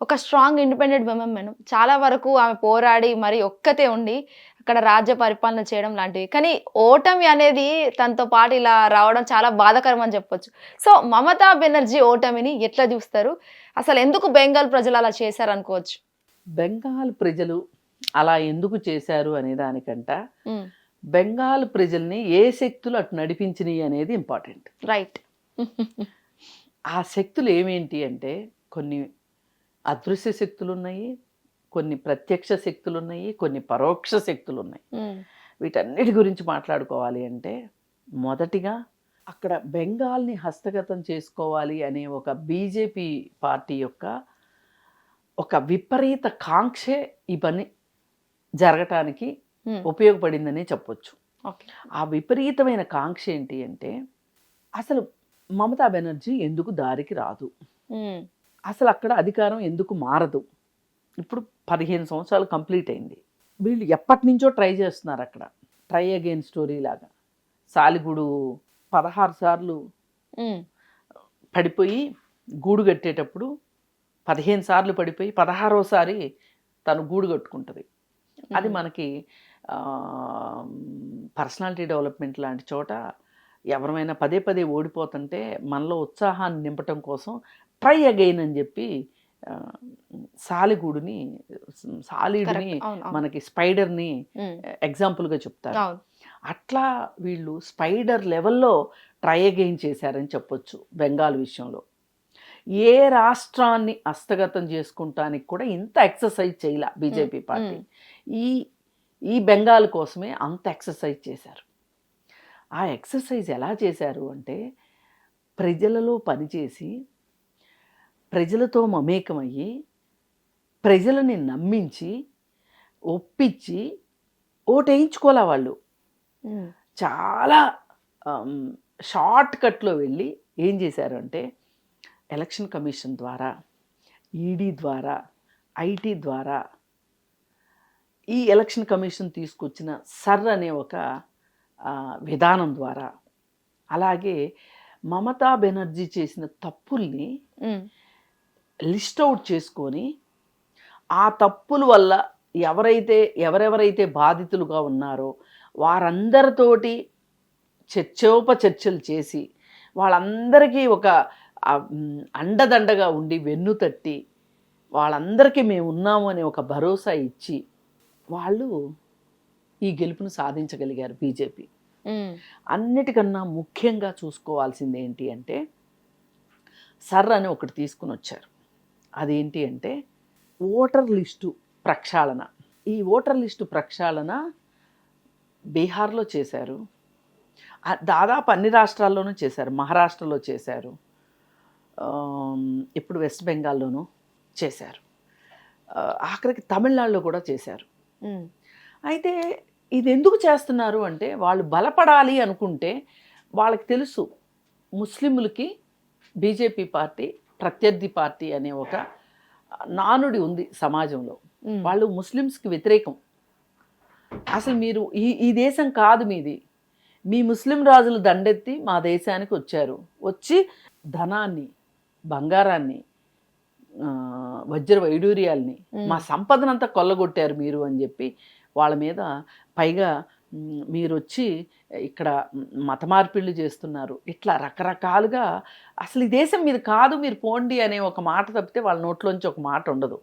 ఒక strong independent women. చాలా వరకు ఆమె పోరాడి మరి ఒక్కతే ఉండి అక్కడ రాజ్య పరిపాలన చేయడం లాంటివి. కానీ ఓటమి అనేది తనతో పాటు ఇలా రావడం చాలా బాధాకరం అని చెప్పొచ్చు. సో, మమతా బెనర్జీ ఓటమిని ఎట్లా జూస్తారు? అసలెందుకు బెంగాల్ ప్రజలు అలా చేశారనుకోవచ్చు? బెంగాల్ ప్రజలు అలా ఎందుకు చేశారు అనే దానికంట హ్మ్. బెంగాల్ ప్రజల్ని ఏ శక్తులు అటు నడిపించినాయి అనేది ఇంపార్టెంట్. రైట్. ఆ శక్తులు ఏమేంటి అంటే కొన్ని అదృశ్య శక్తులు ఉన్నాయి, కొన్ని ప్రత్యక్ష శక్తులు ఉన్నాయి, కొన్ని పరోక్ష శక్తులు ఉన్నాయి. హ్మ్. వీటన్నిటి గురించి మాట్లాడుకోవాలి అంటే మొదటిగా అక్కడ బెంగాల్ని హస్తగతం చేసుకోవాలి అనే ఒక బీజేపీ పార్టీ యొక్క ఒక విపరీత కాంక్షే ఈ పని జరగటానికి హ్మ్. ఉపయోగపడిందని చెప్పొచ్చు. ఓకే. ఆ విపరీతమైన కాంక్ష ఏంటి అంటే అసలు మమతా బెనర్జీ ఎందుకు దారికి రాదు, హ్మ్. అసలు అక్కడ అధికారం ఎందుకు మారదు. ఇప్పుడు 15 సంవత్సరాలు కంప్లీట్ అయింది. వీళ్ళు ఎప్పటి నుంచో ట్రై చేస్తున్నారు అక్కడ, ట్రై అగైన్ స్టోరీ లాగా. సాలిగుడు 16 సార్లు హ్మ్. పడిపోయి గూడు కట్టేటప్పుడు 15 సార్లు పడిపోయి 16వసారి తను గూడు కట్టుకుంటుంది. అది మనకి పర్సనాలిటీ డెవలప్మెంట్ లాంటి చోట ఎవరైనా పదే పదే ఓడిపోతుంటే మనలో ఉత్సాహాన్ని నింపటం కోసం ట్రై అగైన్ అని చెప్పి సాలిగూడుని సాలిడ్ని మనకి స్పైడర్ని ఎగ్జాంపుల్గా చెప్తారు. అట్లా వీళ్ళు స్పైడర్ లెవెల్లో ట్రై అగైన్ చేశారని చెప్పొచ్చు బెంగాల్ విషయంలో. ఏ రాష్ట్రాన్ని హస్తగతం చేసుకుంటానికి కూడా ఇంత ఎక్సర్సైజ్ చేయాల బీజేపీ పార్టీ. ఈ బెంగాల్ కోసమే అంత ఎక్సర్సైజ్ చేశారు. ఆ ఎక్సర్సైజ్ ఎలా చేశారు అంటే ప్రజలలో పనిచేసి ప్రజలతో మమేకమయ్యి ప్రజలని నమ్మించి ఒప్పించి ఓటేయించుకోలే వాళ్ళు. చాలా షార్ట్ కట్లో వెళ్ళి ఏం చేశారు అంటే ఎలక్షన్ కమిషన్ ద్వారా, ఈడీ ద్వారా, ఐటీ ద్వారా, ఈ ఎలక్షన్ కమిషన్ తీసుకొచ్చిన సర్ అనే ఒక విధానం ద్వారా, అలాగే మమతా బెనర్జీ చేసిన తప్పుల్ని లిస్ట్ అవుట్ చేసుకొని ఆ తప్పుల వల్ల ఎవరెవరైతే బాధితులుగా ఉన్నారో వారందరితోటి చర్చోపచర్చలు చేసి వాళ్ళందరికీ ఒక అండదండగా ఉండి వెన్ను తట్టి వాళ్ళందరికీ మేము ఉన్నాము అనే ఒక భరోసా ఇచ్చి వాళ్ళు ఈ గెలుపును సాధించగలిగారు బీజేపీ. అన్నిటికన్నా ముఖ్యంగా చూసుకోవాల్సింది ఏంటి అంటే సర్ అని ఒకటి తీసుకుని వచ్చారు. అదేంటి అంటే ఓటర్ లిస్టు ప్రక్షాళన. ఈ ఓటర్ లిస్టు ప్రక్షాళన బీహార్లో చేశారు, దాదాపు అన్ని రాష్ట్రాల్లోనూ చేశారు, మహారాష్ట్రలో చేశారు, ఇప్పుడు వెస్ట్ బెంగాల్లోనూ చేశారు, ఆఖరికి తమిళనాడులో కూడా చేశారు. అయితే ఇది ఎందుకు చేస్తున్నారు అంటే వాళ్ళు బలపడాలి అనుకుంటే వాళ్ళకి తెలుసు ముస్లింలకి బీజేపీ పార్టీ ప్రత్యర్థి పార్టీ అనే ఒక నానుడి ఉంది సమాజంలో. వాళ్ళు ముస్లిమ్స్కి వ్యతిరేకం. అసలు మీరు ఈ దేశం కాదు మీది, మీ ముస్లిం రాజులు దండెత్తి మా దేశానికి వచ్చారు, వచ్చి ధనాన్ని, బంగారాన్ని, వజ్ర వైడూర్యాల్ని, మా సంపదనంతా కొల్లగొట్టారు మీరు అని చెప్పి వాళ్ళ మీద, పైగా మీరు వచ్చి ఇక్కడ మత మార్పిళ్ళు చేస్తున్నారు, ఇట్లా రకరకాలుగా అసలు ఈ దేశం మీద కాదు మీరు పోండి అనే ఒక మాట తప్పితే వాళ్ళ నోట్లోంచి ఒక మాట ఉండదు.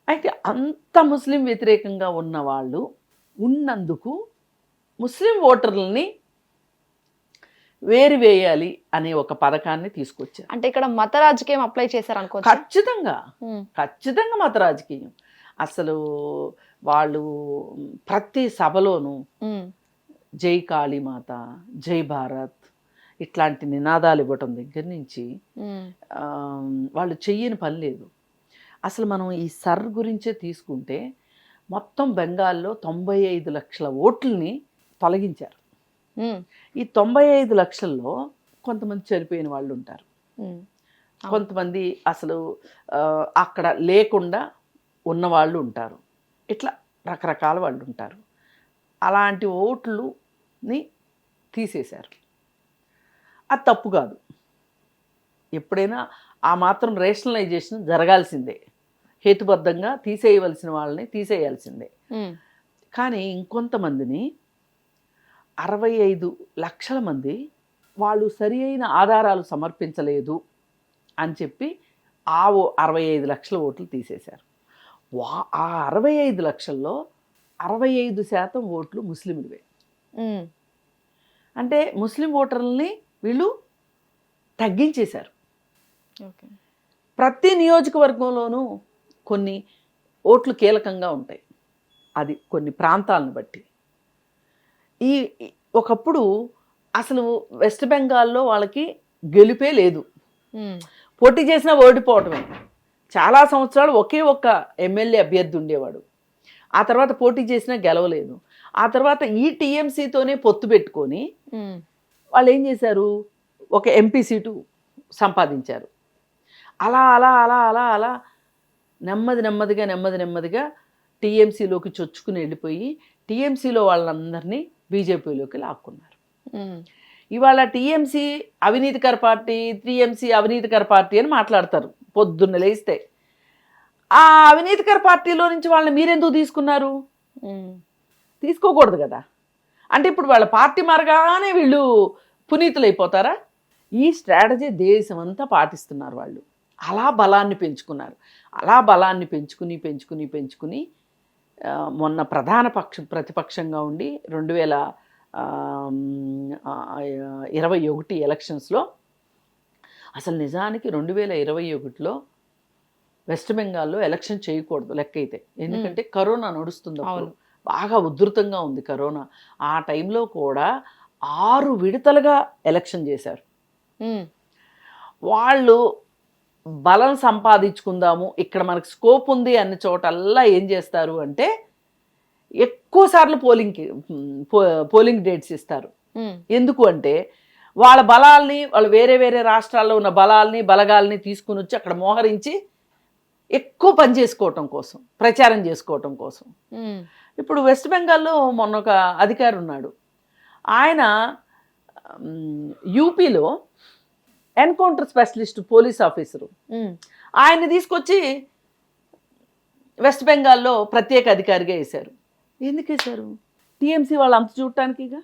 అయితే అంత ముస్లిం వ్యతిరేకంగా ఉన్న వాళ్ళు ఉన్నందుకు ముస్లిం ఓటర్లని వేయాలి అనే ఒక పథకాన్ని తీసుకొచ్చారు. అంటే ఇక్కడ మత రాజకీయం అప్లై చేశారు అనుకో. ఖచ్చితంగా మత రాజకీయం. అసలు వాళ్ళు ప్రతి సభలోనూ జై కాళీమాత, జై భారత్ ఇట్లాంటి నినాదాలు ఇవ్వటం దగ్గర నుంచి వాళ్ళు చెయ్యని పని లేదు. అసలు మనం ఈ సర్ గురించే తీసుకుంటే మొత్తం బెంగాల్లో 95 లక్షల ఓట్లని తొలగించారు. ఈ 95 లక్షల్లో కొంతమంది చనిపోయిన వాళ్ళు ఉంటారు, కొంతమంది అసలు అక్కడ లేకుండా ఉన్నవాళ్ళు ఉంటారు, ఇట్లా రకరకాల వాళ్ళు ఉంటారు. అలాంటి ఓట్లని తీసేశారు. అది తప్పు కాదు. ఎప్పుడైనా ఆ మాత్రం రేషనలైజేషన్ జరగాల్సిందే, హేతుబద్ధంగా తీసేయవలసిన వాళ్ళని తీసేయాల్సిందే. కానీ ఇంకొంతమందిని 65 లక్షల మంది వాళ్ళు సరి అయిన ఆధారాలు సమర్పించలేదు అని చెప్పి ఆ 65 లక్షల ఓట్లు తీసేశారు. ఆ 65 లక్షల్లో 65% ఓట్లు ముస్లింలవే. అంటే ముస్లిం ఓటర్లని వీళ్ళు తగ్గించేశారు. ప్రతి నియోజకవర్గంలోనూ కొన్ని ఓట్లు కీలకంగా ఉంటాయి, అది కొన్ని ప్రాంతాలను బట్టి. ఒకప్పుడు అసలు వెస్ట్ బెంగాల్లో వాళ్ళకి గెలుపే లేదు, పోటీ చేసినా ఓడిపోవటమే. చాలా సంవత్సరాలు ఒకే ఒక్క ఎమ్మెల్యే అభ్యర్థి ఉండేవాడు, ఆ తర్వాత పోటీ చేసినా గెలవలేదు. ఆ తర్వాత ఈ టీఎంసీతోనే పొత్తు పెట్టుకొని వాళ్ళు ఏం చేశారు, ఒక ఎంపీ సీటు సంపాదించారు. అలా అలా అలా అలా అలా నెమ్మదిగా టీఎంసీలోకి చొచ్చుకుని వెళ్ళిపోయి టీఎంసీలో వాళ్ళందరినీ బీజేపీలోకి లాక్కున్నారు. ఇవాళ టీఎంసీ అవినీతికర పార్టీ, టీఎంసీ అవినీతికర పార్టీ అని మాట్లాడతారు పొద్దున్న లేస్తే. ఆ అవినీతికర పార్టీలో నుంచి వాళ్ళని మీరెందుకు తీసుకున్నారు? తీసుకోకూడదు కదా. అంటే ఇప్పుడు వాళ్ళ పార్టీ మారగానే వీళ్ళు పునీతులు అయిపోతారా? ఈ స్ట్రాటజీ దేశం అంతా పాటిస్తున్నారు వాళ్ళు. అలా బలాన్ని పెంచుకున్నారు. అలా బలాన్ని పెంచుకుని మొన్న ప్రతిపక్షంగా ఉండి 2021 ఎలక్షన్స్లో, అసలు నిజానికి 2021లో వెస్ట్ బెంగాల్లో ఎలక్షన్ చేయకూడదు లెక్క అయితే, ఎందుకంటే కరోనా నడుస్తుంది, బాగా ఉధృతంగా ఉంది కరోనా. ఆ టైంలో కూడా 6 విడతలుగా ఎలక్షన్ చేశారు. వాళ్ళు బలం సంపాదించుకుందాము, ఇక్కడ మనకు స్కోప్ ఉంది అన్న చోటల్లా ఏం చేస్తారు అంటే ఎక్కువ సార్లు పోలింగ్ డేట్స్ ఇస్తారు. ఎందుకు అంటే వాళ్ళ బలాల్ని, వాళ్ళు వేరే వేరే రాష్ట్రాల్లో ఉన్న బలగాల్ని తీసుకుని వచ్చి అక్కడ మోహరించి ఎక్కువ పని చేసుకోవటం కోసం, ప్రచారం చేసుకోవటం కోసం. ఇప్పుడు వెస్ట్ బెంగాల్లో మొన్న ఒక అధికారి ఉన్నాడు, ఆయన యూపీలో ఎన్కౌంటర్ స్పెషలిస్ట్ పోలీస్ ఆఫీసరు, ఆయన్ని తీసుకొచ్చి వెస్ట్ బెంగాల్లో ప్రత్యేక అధికారిగా వేశారు. ఎందుకు వేశారు? టీఎంసీ వాళ్ళు అంత చూడటానికిగా.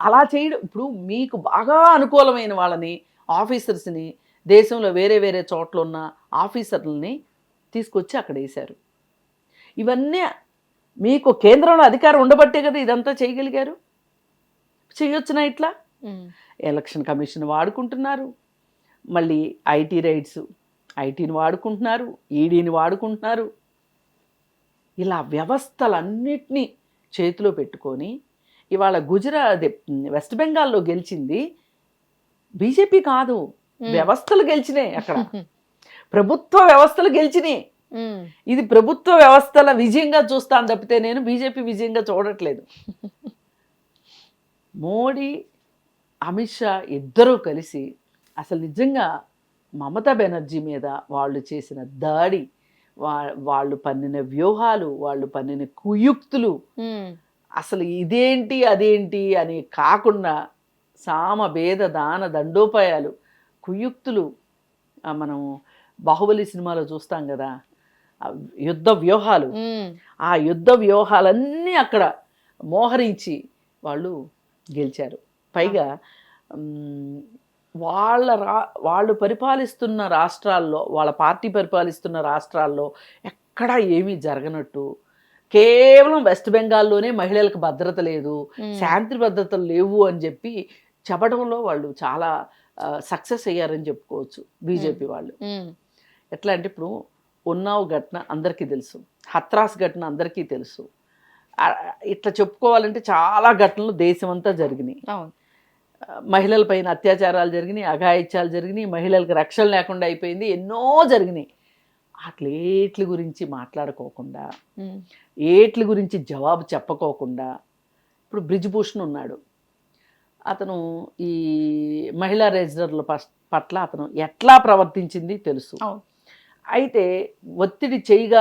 అలా చేయడం, ఇప్పుడు మీకు బాగా అనుకూలమైన వాళ్ళని, ఆఫీసర్స్ని, దేశంలో వేరే వేరే చోట్ల ఉన్న ఆఫీసర్లని తీసుకొచ్చి అక్కడ వేశారు. ఇవన్నీ మీకు కేంద్రంలో అధికారం ఉండబట్టే కదా ఇదంతా చేయగలిగారు. చేయొచ్చునా ఇట్లా? ఎలక్షన్ కమిషన్ వాడుకుంటున్నారు, మళ్ళీ ఐటీ రైట్స్, ఐటీని వాడుకుంటున్నారు, ఈడీని వాడుకుంటున్నారు. ఇలా వ్యవస్థలన్నిటినీ చేతిలో పెట్టుకొని ఇవాళ వెస్ట్ బెంగాల్లో గెలిచింది బీజేపీ కాదు, వ్యవస్థలు గెలిచినాయి. అక్కడ ప్రభుత్వ వ్యవస్థలు గెలిచినాయి. ఇది ప్రభుత్వ వ్యవస్థల విజయంగా చూస్తాను తప్పితే నేను బీజేపీ విజయంగా చూడట్లేదు. మోడీ, అమిత్ షా ఇద్దరూ కలిసి అసలు నిజంగా మమతా బెనర్జీ మీద వాళ్ళు చేసిన దాడి, వాళ్ళు పన్నిన వ్యూహాలు, వాళ్ళు పన్నిన కుయుక్తులు, అసలు ఇదేంటి అదేంటి అని కాకుండా సామ భేద దాన దండోపాయాలు, కుయుక్తులు, మనం బాహుబలి సినిమాలో చూస్తాం కదా యుద్ధ వ్యూహాలు, ఆ యుద్ధ వ్యూహాలన్నీ అక్కడ మోహరించి వాళ్ళు గెలిచారు. పైగా వాళ్ళు పరిపాలిస్తున్న రాష్ట్రాల్లో, వాళ్ళ పార్టీ పరిపాలిస్తున్న రాష్ట్రాల్లో ఎక్కడా ఏమీ జరగనట్టు, కేవలం వెస్ట్ బెంగాల్లోనే మహిళలకు భద్రత లేదు, శాంతి భద్రతలు లేవు అని చెప్పి చెప్పడంలో వాళ్ళు చాలా సక్సెస్ అయ్యారని చెప్పుకోవచ్చు బీజేపీ వాళ్ళు. ఎట్లా అంటే ఇప్పుడు ఉన్నావ్ ఘటన అందరికీ తెలుసు, హత్రాస్ ఘటన అందరికీ తెలుసు. ఇట్లా చెప్పుకోవాలంటే చాలా ఘటనలు దేశమంతా జరిగినాయి. మహిళల పైన అత్యాచారాలు జరిగినాయి, అఘాయిత్యాలు జరిగినాయి, మహిళలకు రక్షణ లేకుండా అయిపోయింది, ఎన్నో జరిగినాయి. అట్లేట్ల గురించి మాట్లాడుకోకుండా, ఏట్ల గురించి జవాబు చెప్పకోకుండా, ఇప్పుడు బ్రిజ్భూషణ్ ఉన్నాడు, అతను ఈ మహిళా రిజిస్టర్ల పట్ల అతను ఎట్లా ప్రవర్తించింది తెలుసు. అయితే ఒత్తిడి చేయగా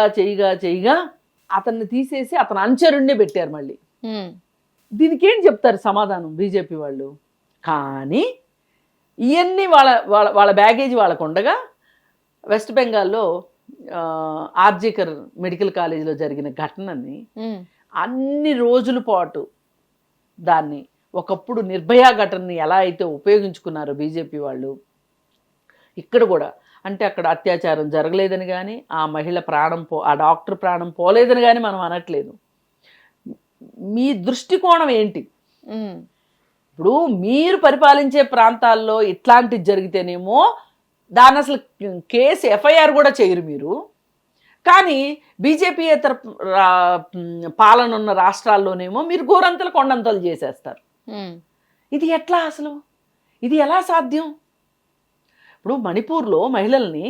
అతన్ని తీసేసి అతను అనుచరుణ్ణే పెట్టారు మళ్ళీ. దీనికి ఏం చెప్తారు సమాధానం బీజేపీ వాళ్ళు? కానీ ఇవన్నీ వాళ్ళ వాళ్ళ వాళ్ళ బ్యాగేజ్ వాళ్ళకు ఉండగా వెస్ట్ బెంగాల్లో ఆర్జికర్ మెడికల్ కాలేజీలో జరిగిన ఘటనని అన్ని రోజుల పాటు దాన్ని ఒకప్పుడు నిర్భయ ఘటనని ఎలా అయితే ఉపయోగించుకున్నారో బీజేపీ వాళ్ళు, ఇక్కడ కూడా అంటే అక్కడ అత్యాచారం జరగలేదని కానీ ఆ మహిళ ప్రాణం ఆ డాక్టర్ ప్రాణం పోలేదని కానీ మనం అనట్లేదు. మీ దృష్టికోణం ఏంటి? ఇప్పుడు మీరు పరిపాలించే ప్రాంతాల్లో ఇట్లాంటిది జరిగితేనేమో దాన్ని అసలు కేసు ఎఫ్ఐఆర్ కూడా చేయరు మీరు, కానీ బీజేపీయేతర పాలన ఉన్న రాష్ట్రాల్లోనేమో మీరు గోరంతలు కొండంతలు చేసేస్తారు. ఇది ఎట్లా అసలు? ఇది ఎలా సాధ్యం? ఇప్పుడు మణిపూర్లో మహిళల్ని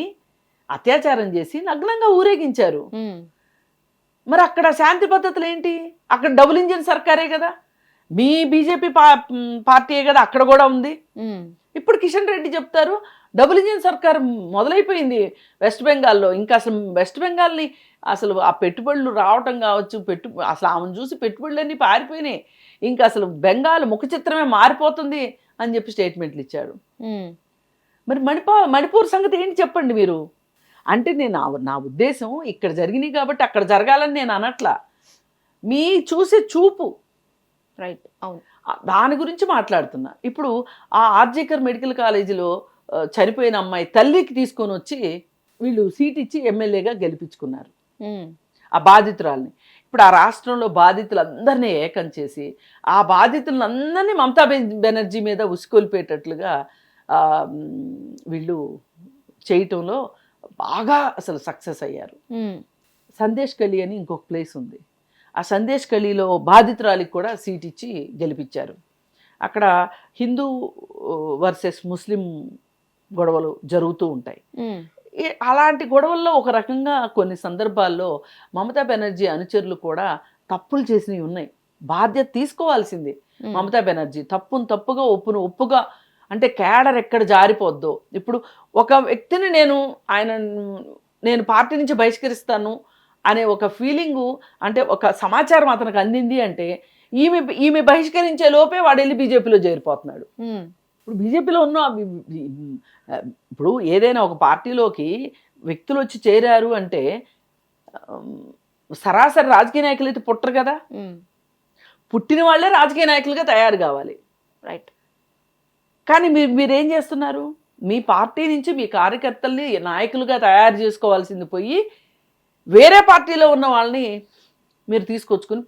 అత్యాచారం చేసి నగ్నంగా ఊరేగించారు. మరి అక్కడ శాంతి పద్ధతులు ఏంటి? అక్కడ డబుల్ ఇంజిన్ సర్కారే కదా, మీ బీజేపీ పార్టీయే కదా అక్కడ కూడా ఉంది. ఇప్పుడు కిషన్ రెడ్డి చెప్తారు డబుల్ ఇంజిన్ సర్కార్ మొదలైపోయింది వెస్ట్ బెంగాల్లో. ఇంకా అసలు వెస్ట్ బెంగాల్ని అసలు ఆ పెట్టుబడులు రావటం కావచ్చు, అసలు ఆమెను చూసి పెట్టుబడులన్నీ పారిపోయినాయి, ఇంకా అసలు బెంగాల్ ముఖ చిత్రమే మారిపోతుంది అని చెప్పి స్టేట్మెంట్లు ఇచ్చాడు. మరి మణిపూర్ సంగతి ఏంటి చెప్పండి మీరు? అంటే నా ఉద్దేశం ఇక్కడ జరిగినాయి కాబట్టి అక్కడ జరగాలని నేను అనట్లా, మీ చూసే చూపు రైట్. అవును, దాని గురించి మాట్లాడుతున్నా. ఇప్పుడు ఆ ఆర్జికర్ మెడికల్ కాలేజీలో చనిపోయిన అమ్మాయి తల్లికి తీసుకొని వచ్చి వీళ్ళు సీట్ ఇచ్చి ఎమ్మెల్యేగా గెలిపించుకున్నారు ఆ బాధితురాల్ని. ఇప్పుడు ఆ రాష్ట్రంలో బాధితులందరినీ ఏకం చేసి ఆ బాధితులందరినీ మమతా బెనర్జీ మీద ఉసుకొల్పేటట్లుగా వీళ్ళు చేయటంలో బాగా అసలు సక్సెస్ అయ్యారు. సందేశ్ కలి అని ఇంకొక ప్లేస్ ఉంది, ఆ సందేశ్ కలిలో బాధితురాలికి కూడా సీట్ ఇచ్చి గెలిపించారు. అక్కడ హిందూ వర్సెస్ ముస్లిం గొడవలు జరుగుతూ ఉంటాయి. అలాంటి గొడవల్లో ఒక రకంగా కొన్ని సందర్భాల్లో మమతా బెనర్జీ అనుచరులు కూడా తప్పులు చేసినవి ఉన్నాయి. బాధ్యత తీసుకోవాల్సింది మమతా బెనర్జీ. తప్పును తప్పుగా, ఒప్పును ఒప్పుగా, అంటే క్యాడర్ ఎక్కడ జారిపోద్దో. ఇప్పుడు ఒక వ్యక్తిని నేను పార్టీ నుంచి బహిష్కరిస్తాను అనే ఒక ఫీలింగు, అంటే ఒక సమాచారం అతనికి అందింది అంటే ఈమె బహిష్కరించే లోపే వాడు వెళ్ళి బీజేపీలో చేరిపోతున్నాడు. ఇప్పుడు బీజేపీలో ఉన్న ఇప్పుడు ఏదైనా ఒక పార్టీలోకి వ్యక్తులు వచ్చి చేరారు అంటే సరాసరి రాజకీయ నాయకులు అయితే పుట్టరు కదా, పుట్టిన వాళ్ళే రాజకీయ నాయకులుగా తయారు కావాలి. రైట్. కానీ మీరేం చేస్తున్నారు? మీ పార్టీ నుంచి మీ కార్యకర్తల్ని నాయకులుగా తయారు చేసుకోవాల్సింది పోయి వేరే పార్టీలో ఉన్న వాళ్ళని మీరు తీసుకొచ్చుకుని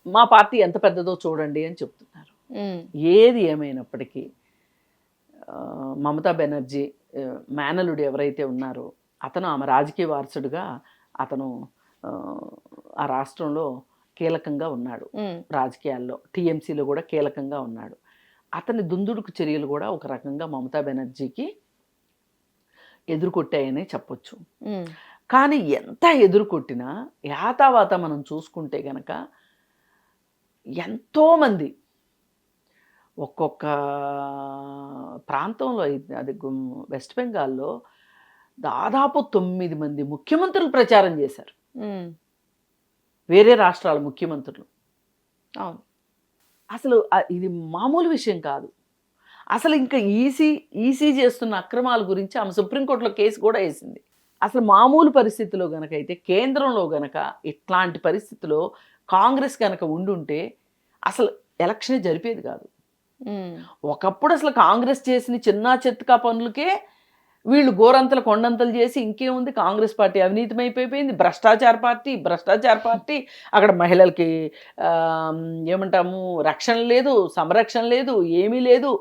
మా పార్టీ ఎంత పెద్దదో చూడండి అని చెప్తున్నారు. ఏది ఏమైనప్పటికీ మమతా బెనర్జీ మేనలుడు ఎవరైతే ఉన్నారో అతను ఆమె రాజకీయ వారసుడుగా అతను ఆ రాష్ట్రంలో కీలకంగా ఉన్నాడు, రాజకీయాల్లో టీఎంసీలో కూడా కీలకంగా ఉన్నాడు. అతని దుందుడుకు చర్యలు కూడా ఒక రకంగా మమతా బెనర్జీకి ఎదురుకొట్టాయనే చెప్పొచ్చు. కానీ ఎంత ఎదురుకొట్టినా యాతావాత మనం చూసుకుంటే గనక ఎంతోమంది ఒక్కొక్క ప్రాంతంలో, అది వెస్ట్ బెంగాల్లో దాదాపు 9 మంది ముఖ్యమంత్రులు ప్రచారం చేశారు, వేరే రాష్ట్రాల ముఖ్యమంత్రులు. అవును, అసలు ఇది మామూలు విషయం కాదు. అసలు ఇంకా ఈసీ చేస్తున్న అక్రమాల గురించి ఆమె సుప్రీంకోర్టులో కేసు కూడా వేసింది. అసలు మామూలు పరిస్థితిలో గనక అయితే, కేంద్రంలో గనక ఇట్లాంటి పరిస్థితిలో కాంగ్రెస్ కనుక ఉండుంటే అసలు ఎలక్షనే జరిపేది కాదు. ఒకప్పుడు అసలు కాంగ్రెస్ చేసిన చిన్న చిత్తకా పనులకే వీళ్ళు గోరంతలు కొండంతలు చేసి ఇంకేముంది, కాంగ్రెస్ పార్టీ అవినీతిమైపోయింది, భ్రష్టాచార పార్టీ. అక్కడ మహిళలకి ఏమంటాము రక్షణ లేదు, సంరక్షణ లేదు, ఏమీ లేదు,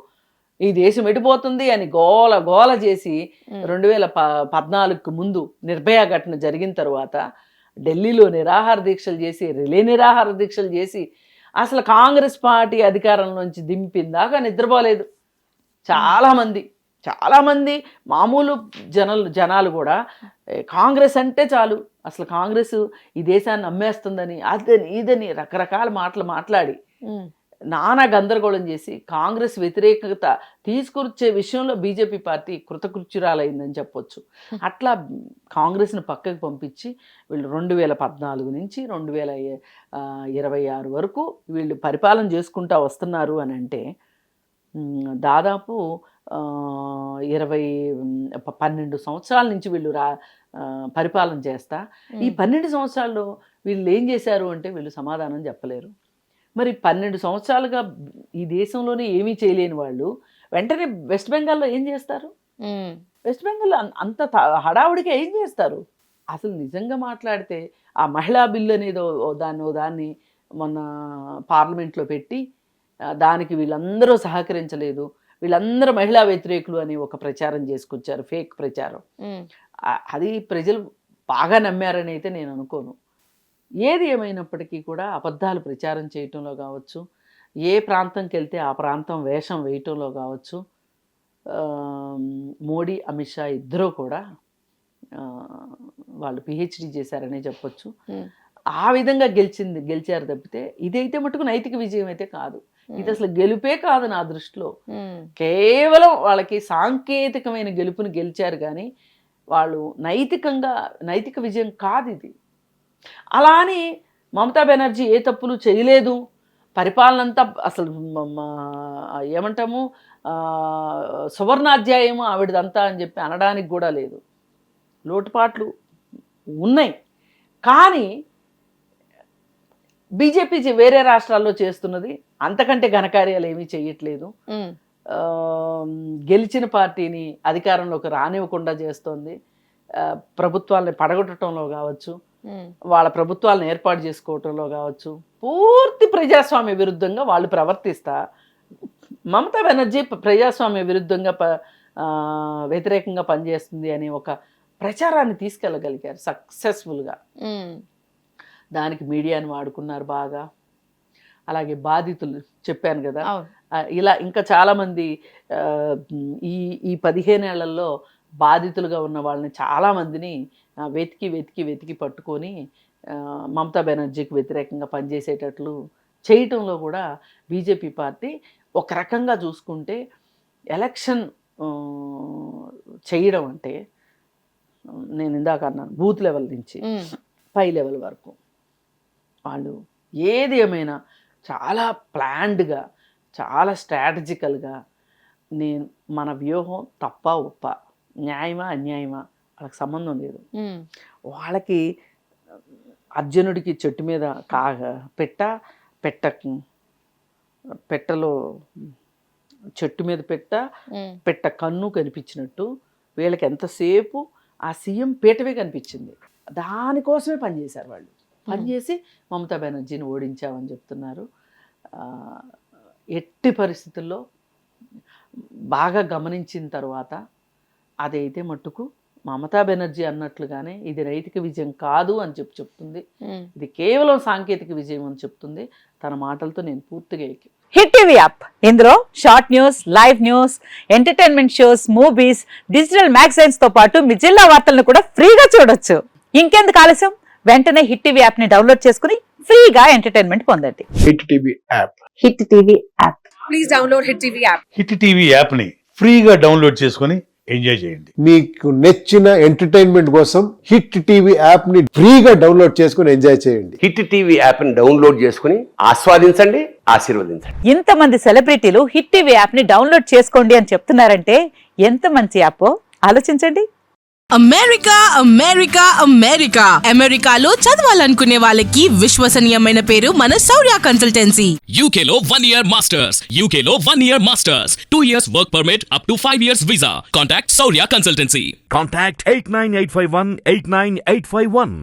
ఈ దేశం ఎడిపోతుంది అని గోల చేసి 2014కు ముందు నిర్భయ ఘటన జరిగిన తర్వాత ఢిల్లీలో నిరాహార దీక్షలు చేసి, రిలే నిరాహార దీక్షలు చేసి అసలు కాంగ్రెస్ పార్టీ అధికారంలోంచి దింపిందాకా నిద్రపోలేదు చాలామంది మామూలు జనాలు కూడా. కాంగ్రెస్ అంటే చాలు, అసలు కాంగ్రెస్ ఈ దేశాన్ని అమ్మేస్తుందని, అదని ఇదని రకరకాల మాటలు మాట్లాడి నానా గందరగోళం చేసి కాంగ్రెస్ వ్యతిరేకత తీసుకొచ్చే విషయంలో బీజేపీ పార్టీ కృతకృత్యురాలైందని చెప్పొచ్చు. అట్లా కాంగ్రెస్ను పక్కకు పంపించి వీళ్ళు 2014 నుంచి 2026 వరకు వీళ్ళు పరిపాలన చేసుకుంటూ వస్తున్నారు అని అంటే దాదాపు 12 సంవత్సరాల నుంచి వీళ్ళు పరిపాలన చేస్తా ఈ 12 సంవత్సరాల్లో వీళ్ళు ఏం చేశారు అంటే వీళ్ళు సమాధానం చెప్పలేరు. మరి 12 సంవత్సరాలుగా ఈ దేశంలోనే ఏమీ చేయలేని వాళ్ళు వెంటనే వెస్ట్ బెంగాల్లో ఏం చేస్తారు? వెస్ట్ బెంగాల్లో అంత హడావుడిగా ఏం చేస్తారు? అసలు నిజంగా మాట్లాడితే ఆ మహిళా బిల్లు అనేది దాన్ని మొన్న పార్లమెంట్లో పెట్టి దానికి వీళ్ళందరూ సహకరించలేదు, వీళ్ళందరూ మహిళా వ్యతిరేకులు అని ఒక ప్రచారం చేసుకొచ్చారు, ఫేక్ ప్రచారం. అది ప్రజలు బాగా నమ్మారని అయితే నేను అనుకోను. ఏది ఏమైనప్పటికీ కూడా అబద్ధాలు ప్రచారం చేయటంలో కావచ్చు, ఏ ప్రాంతంకి వెళ్తే ఆ ప్రాంతం వేషం వేయటంలో కావచ్చు, మోడీ అమిత్ షా ఇద్దరూ కూడా వాళ్ళు పిహెచ్డి చేశారనే చెప్పొచ్చు. ఆ విధంగా గెలిచారు తప్పితే ఇదైతే మటుకు నైతిక విజయం అయితే కాదు. ఇది అసలు గెలుపే కాదు నా దృష్టిలో. కేవలం వాళ్ళకి సాంకేతికమైన గెలుపుని గెలిచారు కానీ వాళ్ళు నైతిక విజయం కాదు ఇది. అలా అని మమతా బెనర్జీ ఏ తప్పులు చేయలేదు, పరిపాలన అంతా అసలు ఏమంటాము సువర్ణాధ్యాయము ఆవిడదంతా అని చెప్పి అనడానికి కూడా లేదు. లోటుపాట్లు ఉన్నాయి. కానీ బీజేపీ వేరే రాష్ట్రాల్లో చేస్తున్నది అంతకంటే ఘనకార్యాలు ఏమీ చేయట్లేదు. గెలిచిన పార్టీని అధికారంలోకి రానివ్వకుండా చేస్తోంది. ప్రభుత్వాలని పడగొట్టడంలో కావచ్చు, వాళ్ళ ప్రభుత్వాలను ఏర్పాటు చేసుకోవటంలో కావచ్చు, పూర్తి ప్రజాస్వామ్య విరుద్ధంగా వాళ్ళు ప్రవర్తిస్తా మమతా బెనర్జీ ప్రజాస్వామ్య విరుద్ధంగా వ్యతిరేకంగా పనిచేస్తుంది అని ఒక ప్రచారాన్ని తీసుకెళ్ళగలిగారు సక్సెస్ఫుల్గా. దానికి మీడియాని వాడుకున్నారు బాగా. అలాగే బాధితులు చెప్పాను కదా, ఇలా ఇంకా చాలామంది ఈ 15 ఏళ్లలో బాధితులుగా ఉన్న వాళ్ళని చాలామందిని వెతికి పట్టుకొని మమతా బెనర్జీకి వ్యతిరేకంగా పనిచేసేటట్లు చేయటంలో కూడా బీజేపీ పార్టీ ఒక రకంగా చూసుకుంటే ఎలక్షన్ చేయడం అంటే నేను ఇందాక అన్నాను బూత్ లెవెల్ నుంచి పై లెవెల్ వరకు వాళ్ళు ఏది ఏమైనా చాలా ప్లాన్డ్గా, చాలా స్ట్రాటజికల్గా మన వ్యూహం తప్ప ఉప్ప, న్యాయమా అన్యాయమా వాళ్ళకి సంబంధం లేదు. వాళ్ళకి అర్జునుడికి చెట్టు మీద పెట్టలో చెట్టు మీద పెట్ట కన్ను కనిపించినట్టు వీళ్ళకి ఎంతసేపు ఆ సీఎం పీటవే కనిపించింది. దానికోసమే పనిచేశారు వాళ్ళు. పనిచేసి మమతా బెనర్జీని ఓడించామని చెప్తున్నారు. ఎట్టి పరిస్థితుల్లో బాగా గమనించిన తర్వాత అదైతే మట్టుకు మమతా బెనర్జీ అన్నట్లుగానే ఇది నైతిక విజయం కాదు అని చెప్తుంది. ఇది కేవలం సాంకేతిక విజయం అని చెప్తుంది. తన మాటలతో నేను పూర్తిగా హిట్ టీవీ యాప్, ఇందులో short news, live news, entertainment shows, movies, digital magazines తో పాటు మీ జిల్లా వార్తలను కూడా ఫ్రీగా చూడొచ్చు. ఇంకెందుకు ఆలస్యం, వెంటనే హిట్ టీవీ యాప్ ని డౌన్లోడ్ చేసుకుని ఫ్రీగా ఎంటర్టైన్మెంట్ పొందండి. Hit TV app. Hit TV app. Please download hit TV app. Hit TV app ని ఫ్రీగా డౌన్లోడ్ చేసుకుని ఎంజాయ్ చేయండి. మీకు నచ్చిన ఎంటర్టైన్మెంట్ కోసం హిట్ టీవీ యాప్ ని ఫ్రీగా డౌన్లోడ్ చేసుకుని ఎంజాయ్ చేయండి. హిట్ టీవీ యాప్ ని డౌన్లోడ్ చేసుకుని ఆస్వాదించండి, ఆశీర్వదించండి. ఇంతమంది సెలబ్రిటీలు హిట్ టీవీ యాప్ ని డౌన్లోడ్ చేసుకోండి అని చెప్తున్నారంటే ఎంత మంచి యాప్ ఆలోచించండి. అమెరికా అమెరికాలో చదవాలనుకునే వాళ్ళకి విశ్వసనీయమైన పేరు మన శౌర్య కన్సల్టెన్సీ. UK లో 1 year masters, UK లో 1 year masters, 2 years work permit up to 5 years visa. Contact Saurya Consultancy. Contact 89851 89851.